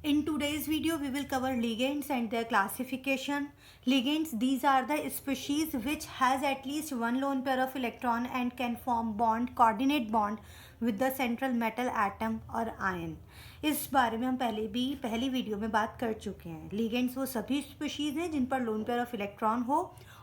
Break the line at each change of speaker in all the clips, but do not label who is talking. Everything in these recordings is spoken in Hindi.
In today's video, we will cover ligands and their classification. Ligands, these are the species which has at least one lone pair of electron and can form bond, coordinate bond with the central metal atom or ion. इस बारे में हम पहली वीडियो में बात कर चुके हैं. लिगेंड्स वो सभी स्पीशीज हैं जिन पर लोन पेयर ऑफ इलेक्ट्रॉन हो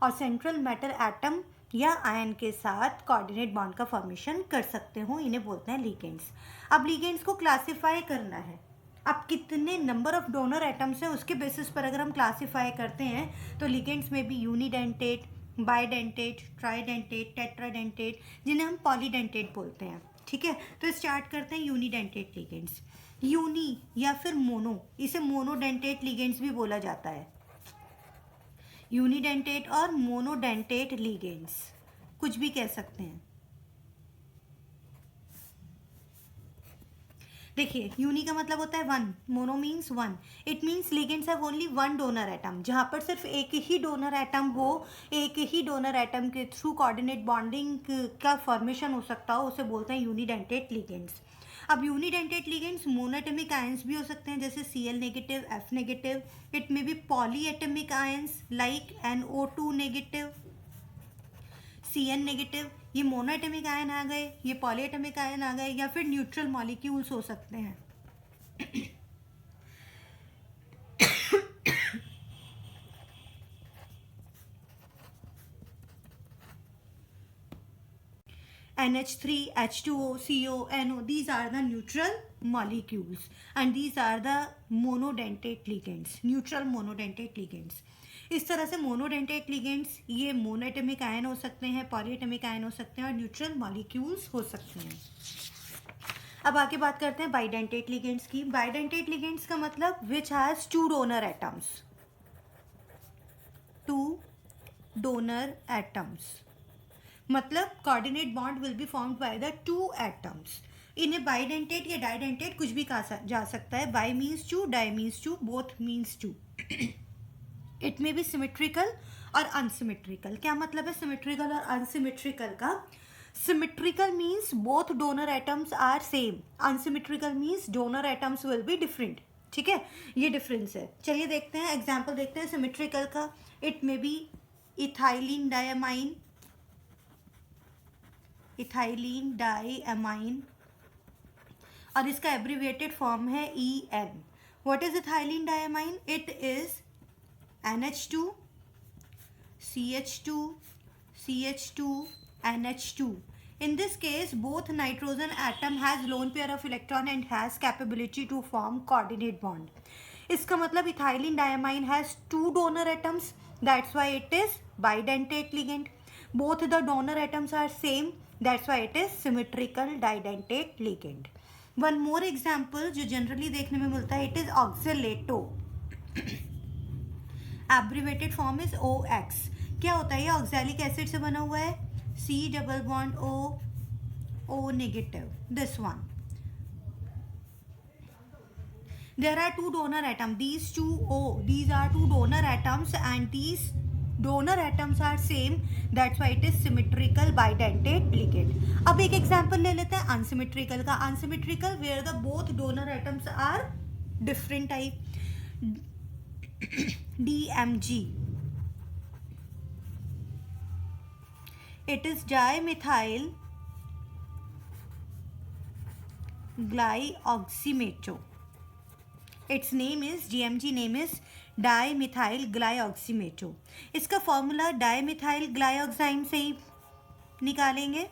और सेंट्रल मेटल एटम या आयन के साथ कोऑर्डिनेट बॉन्ड का फॉर्मेशन कर सकते हो, इन्हें बोलते हैं लिगेंड्स. अब लिगेंड्स को क्लासिफाई करना है. अब कितने नंबर ऑफ डोनर एटम्स हैं उसके बेसिस पर अगर हम क्लासिफाई करते हैं तो लिगेंड्स में भी यूनिडेंटेट, बाइडेंटेट, ट्राइडेंटेट, टेट्राडेंटेट, जिन्हें हम पॉलीडेंटेट बोलते हैं. ठीक है, तो स्टार्ट करते हैं यूनिडेंटेट लिगेंड्स. यूनी या फिर मोनो, इसे मोनोडेंटेट लिगेंड्स भी बोला जाता है. यूनिडेंटेट और मोनोडेंटेट लिगेंड्स कुछ भी कह सकते हैं. देखिए, यूनी का मतलब होता है one, mono means one. It means ligands have only one donor atom. जहाँ पर सिर्फ एक ही डोनर एटम हो, एक ही डोनर एटम के थ्रू कोऑर्डिनेट बॉन्डिंग का फॉर्मेशन हो सकता हो, उसे बोलते हैं यूनिडेंटेट लिगेंड्स. अब यूनिडेंटेट लिगेंड्स मोनोएटमिक आयंस भी हो सकते हैं, जैसे Cl negative, F negative. It may be polyatomic ions like NO2 negative, Cn negative. ये मोनोएटमिक आयन आ गए, ये पॉलीएटमिक आयन आ गए, या फिर न्यूट्रल मॉलिक्यूल्स हो सकते हैं. NH3, H2O, CO, NO, these are the neutral molecules and these are the monodentate ligands, neutral monodentate ligands. इस तरह से मोनोडेंटेट लिगेंड्स ये मोनोएटमिक आयन हो सकते हैं, पॉलीएटमिक आयन हो सकते हैं और न्यूट्रल मॉलिक्यूल्स हो सकते हैं. अब आगे बात करते हैं बाइडेंटेट लिगेंड्स की. बाइडेंटेट लिगेंड्स का मतलब which has two donor atoms, two donor atoms. मतलब coordinate bond will be formed by the two atoms. इन्हें बाइडेंटेट या डाइडेंटेट कुछ भी कहा जा सकता है. Bi means two, di means two, both means two. It may be symmetrical और अनसिमेट्रिकल. क्या मतलब है सिमेट्रिकल और अनसिमेट्रिकल का? Symmetrical means both donor atoms are same. Unsymmetrical means donor atoms will be different. ठीक है, ये डिफरेंस है. चलिए देखते हैं, एग्जाम्पल देखते हैं सिमेट्रिकल का. It may B ethylene diamine, ethylene diamine, और इसका एब्रीविएटेड फॉर्म है EN. What is ethylene diamine? It is NH2, CH2, CH2, NH2. In this case, both nitrogen atom has lone pair of electron and has capability to form coordinate bond. इसका मतलब ethylene diamine has two donor atoms. That's why it is bidentate ligand. Both the donor atoms are same. That's why it is symmetrical didentate ligand. One more example जो generally देखने में मिलता है, it is oxalato. Abbreviated form is OX. क्या होता है ये? ऑक्सैलिक एसिड से बना हुआ है. C double bond O negative, this one. There are two donor atom, these two O, these are two donor atoms and these donor atoms are same. That's why it is symmetrical bidentate ligand. अब एक एग्जांपल ले लेते हैं अनसिमेट्रिकल का. Unsymmetrical where the both donor atoms are different type. DMG. It is dimethyl glyoxymeto. Its name is DMG name is dimethyl glyoxymeto. इसका फॉर्मूला डाइमिथाइल ग्लाइऑक्साइन से ही निकालेंगे.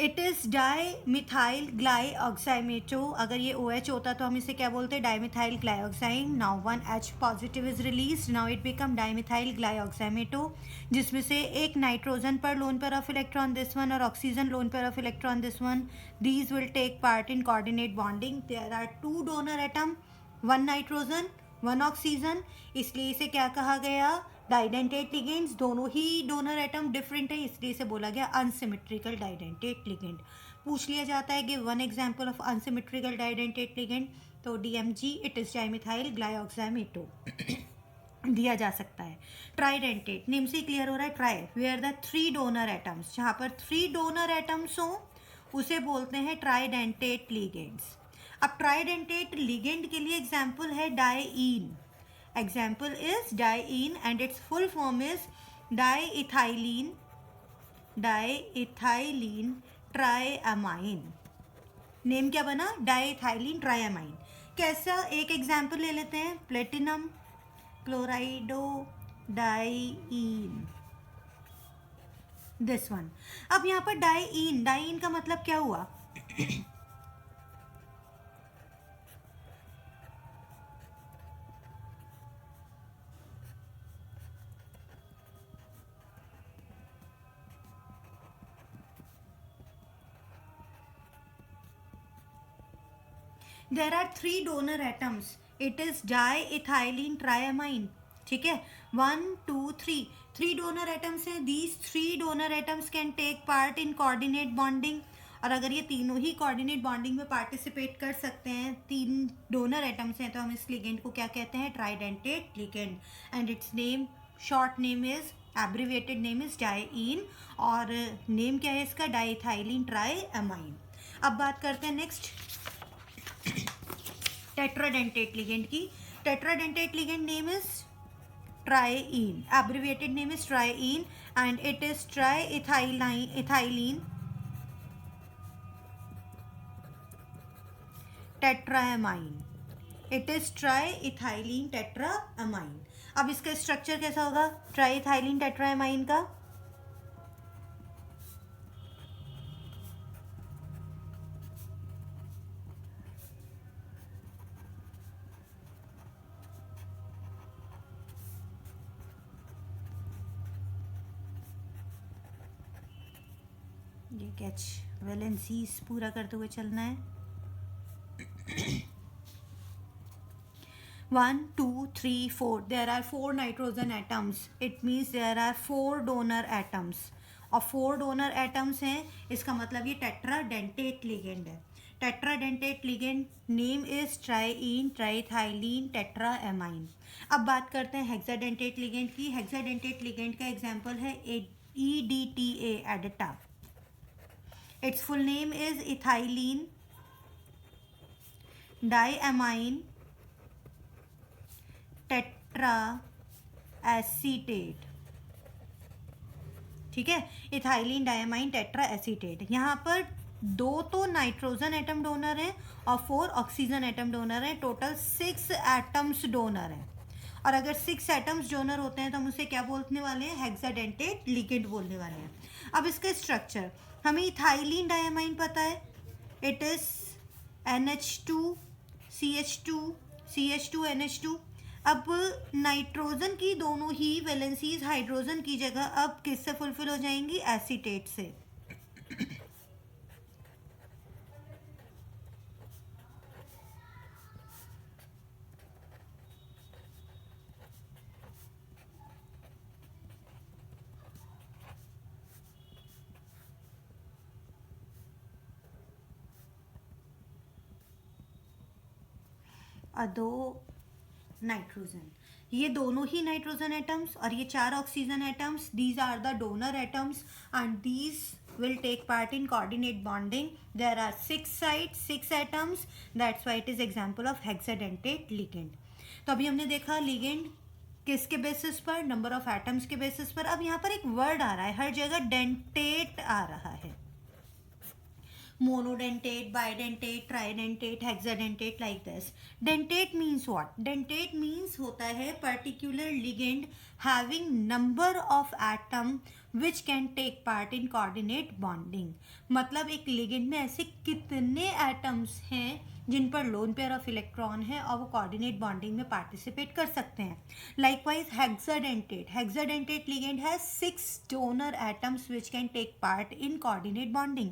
It is dimethyl glyoximato. अगर ये OH होता तो हम इसे क्या बोलते हैं? Dimethyl glyoxime. Now one H positive is release. Now it become dimethyl glyoximato, जिसमें से एक नाइट्रोजन पर lone pair of electron this one और oxygen lone pair of electron this one. These will take part in coordinate bonding. There are two donor atom, one nitrogen, one oxygen. इसलिए इसे क्या कहा गया? Didentate ligands. दोनों ही डोनर एटम डिफरेंट है, इसलिए इसे बोला गया अनसिमेट्रिकल डाइडेंटेट लिगेंड. पूछ लिया जाता है कि one example of unsymmetrical डाइडेंटेट ligand, तो DMG, इट इज डाइमिथाइल ग्लाइऑक्साइमेटो. दिया जा सकता है। ट्राइडेंटेट, नेम से क्लियर हो रहा है, tri where the 3 donor atoms, जहाँ पर 3 डोनर एटम्स हो उसे बोलते हैं ट्राइडेंटेट लिगेंड्स। अब ट्राइडेंटेट लिगेंड के लिए एग्जाम्पल है dien. Example is dien and it's full form is diethylene triamine. Name क्या बना, डाईइथाइलीन ट्राइअमाइन। कैसा, एक एग्जाम्पल ले लेते हैं, platinum chlorido dien, this one. अब यहाँ पर डाईईन, डाईईन का मतलब क्या हुआ there are 3 donor atoms, it is diethylene triamine, ठीक है, 1 2 3, 3 डोनर एटम्स हैं। These 3 donor atoms can take part in coordinate bonding, और अगर ये तीनों ही कोऑर्डिनेट बॉन्डिंग में पार्टिसिपेट कर सकते हैं, 3 डोनर एटम्स हैं, तो हम इस लिगेंड को क्या कहते हैं, tridentate ligand, and it's name, short name is, abbreviated name is dien, और नेम क्या है इसका, डाईइथाइलीन ट्राइअमाइन। अब बात करते हैं नेक्स्ट टेट्राडेंटेट लिगेंड की। Tetradentate ligand name is triene, abbreviated name is triene, and it is triethylene tetraamine. It is triethylene tetraamine. अब इसका स्ट्रक्चर कैसा होगा ट्राइथाइलिन टेट्राएमाइन का, ये कैच वैलेंसीज पूरा करते हुए चलना है। 1 2 3 4, there are 4 nitrogen atoms, it means there are 4 donor atoms, और 4 डोनर एटम्स हैं, इसका मतलब ये टेट्राडेंटेट लिगेंड है। Tetradentate ligand name is trien triethylene tetramine. अब बात करते हैं हेक्साडेंटेट लिगेंड की। हेक्साडेंटेट लिगेंड का एग्जांपल है EDTA EDTA, it's full name is ethylene diamine tetra acetate, ठीक है, इथाइलीन डाईएमाइन टेट्रा एसीटेट। यहाँ पर 2 तो नाइट्रोजन एटम डोनर हैं और 4 ऑक्सीजन एटम डोनर हैं, टोटल 6 एटम्स डोनर हैं, और अगर 6 एटम्स डोनर होते हैं तो हम उसे क्या बोलने वाले हैं, हेक्साडेंटेट लिगेंड बोलने वाले हैं। अब इसका स्ट्रक्चर, हमें इथाइलीन डाईएमाइन पता है, it is NH2 CH2 CH2 NH2। अब नाइट्रोजन की दोनों ही वैलेंसीज हाइड्रोजन की जगह अब किससे फुलफिल हो जाएंगी, एसीटेट से। दो नाइट्रोजन, ये दोनों ही नाइट्रोजन एटम्स और ये 4 oxygen atoms, these are the donor atoms and these will take part in coordinate bonding. There are 6 sites, 6 atoms, that's why it is example of hexadentate ligand. तो अभी हमने देखा लिगेंड किसके बेसिस पर, नंबर ऑफ एटम्स के बेसिस पर। अब यहाँ पर एक वर्ड आ रहा है, हर जगह डेंटेट आ रहा है, monodentate, bidentate, tridentate, hexadentate, like this. Dentate means what? Dentate means होता है particular ligand having number of atom which can take part in coordinate bonding. मतलब एक ligand में ऐसे कितने atoms हैं जिन पर लोन पेयर ऑफ इलेक्ट्रॉन है और वो कोऑर्डिनेट बॉन्डिंग में पार्टिसिपेट कर सकते हैं। Likewise hexadentate ligand has 6 donor atoms which can take part in coordinate bonding.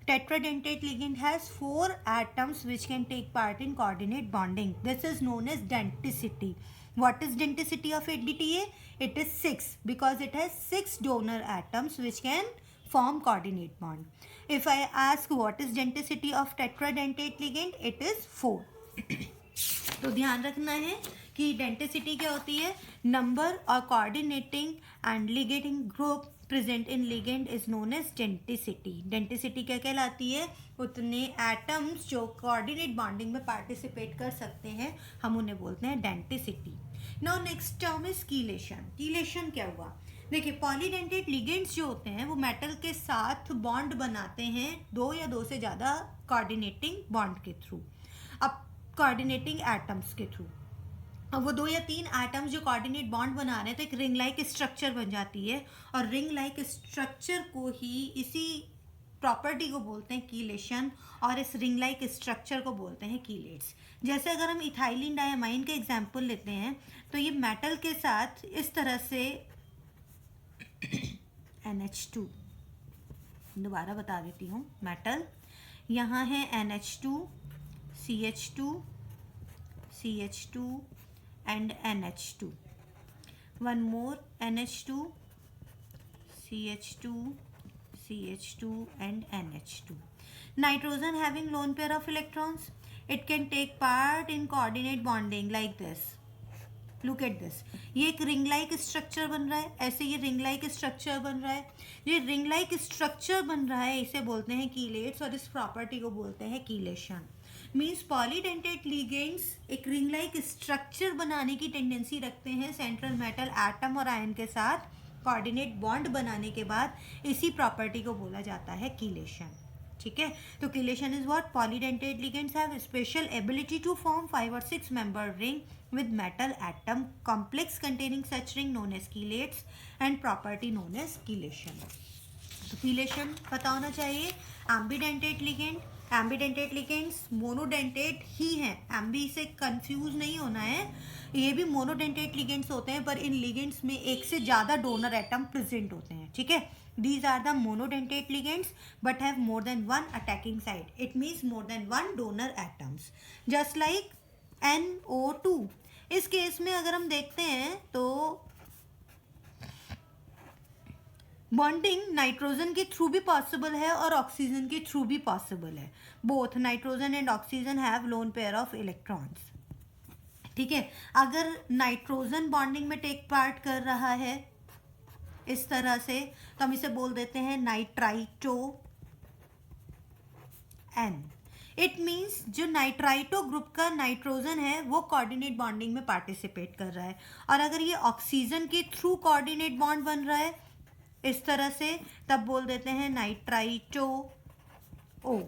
Tetradentate ligand has 4 atoms which can take part in coordinate bonding. This is known as denticity. What is denticity of DTA? It is 6 because it has 6 donor atoms which can form coordinate bond. If I ask what is denticity of tetradentate ligand, it is 4. तो ध्यान रखना है कि डेंटिसिटी क्या होती है, नंबर और coordinating and ligating group present in ligand is known as denticity. Denticity क्या कहलाती है, उतने एटम्स जो कोऑर्डिनेट बॉन्डिंग में पार्टिसिपेट कर सकते हैं, हम उन्हें बोलते हैं denticity. Now next term is chelation. Chelation क्या हुआ, देखिए पॉलीडेंटेट लिगेंड्स जो होते हैं वो मेटल के साथ बॉन्ड बनाते हैं दो या दो से ज़्यादा कोऑर्डिनेटिंग बॉन्ड के थ्रू, अब कोऑर्डिनेटिंग एटम्स के थ्रू। अब वो दो या तीन एटम्स जो कोऑर्डिनेट बॉन्ड बना रहे हैं तो एक रिंग लाइक स्ट्रक्चर बन जाती है, और रिंग लाइक स्ट्रक्चर को ही, इसी प्रॉपर्टी को बोलते हैं कीलेशन, और इस रिंग लाइक स्ट्रक्चर को बोलते हैं कीलेट्स। जैसे अगर हम इथाइलिन डायमाइन का एग्जांपल लेते हैं तो ये मेटल के साथ इस तरह से NH2, दोबारा बता देती हूँ, मेटल यहाँ है NH2, CH2, CH2 and NH2, one more NH2, CH2, CH2 and NH2. Nitrogen having lone pair of electrons, it can take part in coordinate bonding like this. Look at this, ये एक रिंग लाइक स्ट्रक्चर बन रहा है, ऐसे ये रिंग लाइक स्ट्रक्चर बन रहा है, ये रिंग लाइक स्ट्रक्चर बन रहा है, इसे बोलते हैं कीलेट्स, और इस प्रॉपर्टी को बोलते हैं कीलेशन। मीन्स पॉलीडेंटेट लिगेंड्स एक रिंग लाइक स्ट्रक्चर बनाने की टेंडेंसी रखते हैं सेंट्रल मेटल एटम और आयन के साथ कोऑर्डिनेट बॉन्ड बनाने के बाद, इसी प्रॉपर्टी को बोला जाता है कीलेशन। ठीक है, तो chelation is what, polydentate ligands have special ability to form 5 or 6 member ring with metal atom complex containing such ring known as chelates and property known as chelation. तो कीलेशन पता होना चाहिए। Ambidentate ligand, ambidentate ligands monodentate ही हैं, एम्बी से कंफ्यूज नहीं होना है, ये भी मोनोडेंटेट लिगेंड्स होते हैं, पर इन लिगेंड्स में एक से ज़्यादा डोनर एटम प्रेजेंट होते हैं। ठीक है, these are the monodentate ligands but have more than one attacking site, it means more than one donor atoms, just like NO2। इस केस में अगर हम देखते हैं तो बॉन्डिंग नाइट्रोजन के थ्रू भी पॉसिबल है और ऑक्सीजन के थ्रू भी पॉसिबल है, both nitrogen and oxygen have loan pair of electrons. ठीक है, अगर नाइट्रोजन बॉन्डिंग में टेक पार्ट कर रहा है इस तरह से, तो हम इसे बोल देते हैं नाइट्राइटो N। इट मीन्स जो नाइट्राइटो ग्रुप का नाइट्रोजन है वो कोऑर्डिनेट बॉन्डिंग में पार्टिसिपेट कर रहा है, और अगर ये ऑक्सीजन के थ्रू कोऑर्डिनेट बॉन्ड बन रहा है इस तरह से, तब बोल देते हैं नाइट्राइटो O।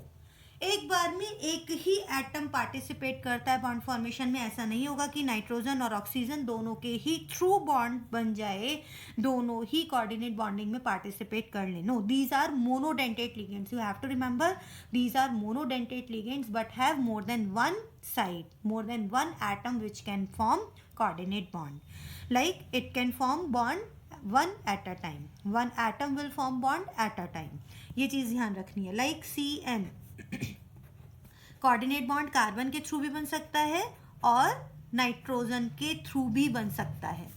एक बार में एक ही एटम पार्टिसिपेट करता है बॉन्ड फॉर्मेशन में, ऐसा नहीं होगा कि नाइट्रोजन और ऑक्सीजन दोनों के ही थ्रू बॉन्ड बन जाए, दोनों ही कोऑर्डिनेट बॉन्डिंग में पार्टिसिपेट कर ले। No, these are monodentate ligands, you have to remember, these are monodentate ligands but have more than one side, more than one atom which can form coordinate bond, like it can form bond one at a time, one atom will form bond at a time, ये चीज़ ध्यान रखनी है। Like CN, coordinate bond carbon के थ्रू भी बन सकता है और नाइट्रोजन के थ्रू भी बन सकता है।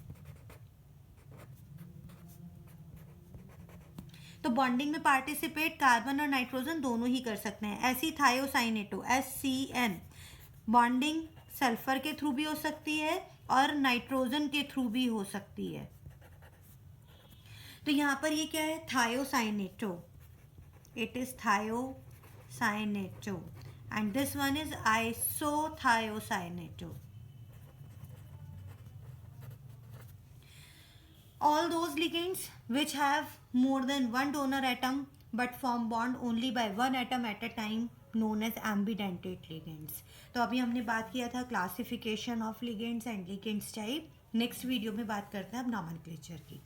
तो बॉन्डिंग में पार्टिसिपेट कार्बन और नाइट्रोजन दोनों ही कर सकते हैं। ऐसी थायोसाइनेटो SCN, बॉन्डिंग सल्फर के थ्रू भी हो सकती है और नाइट्रोजन के थ्रू भी हो सकती है। तो यहाँ पर ये क्या है, thiocyanato, it is thiocyanato, and this one is isothiocyaneto. All those ligands which have more than one donor atom but form bond only by one atom at a time known as ambidentate ligands. तो अभी हमने बात किया था classification of ligands and ligands type. Next video में बात करते हैं अब नॉमेनक्लेचर की।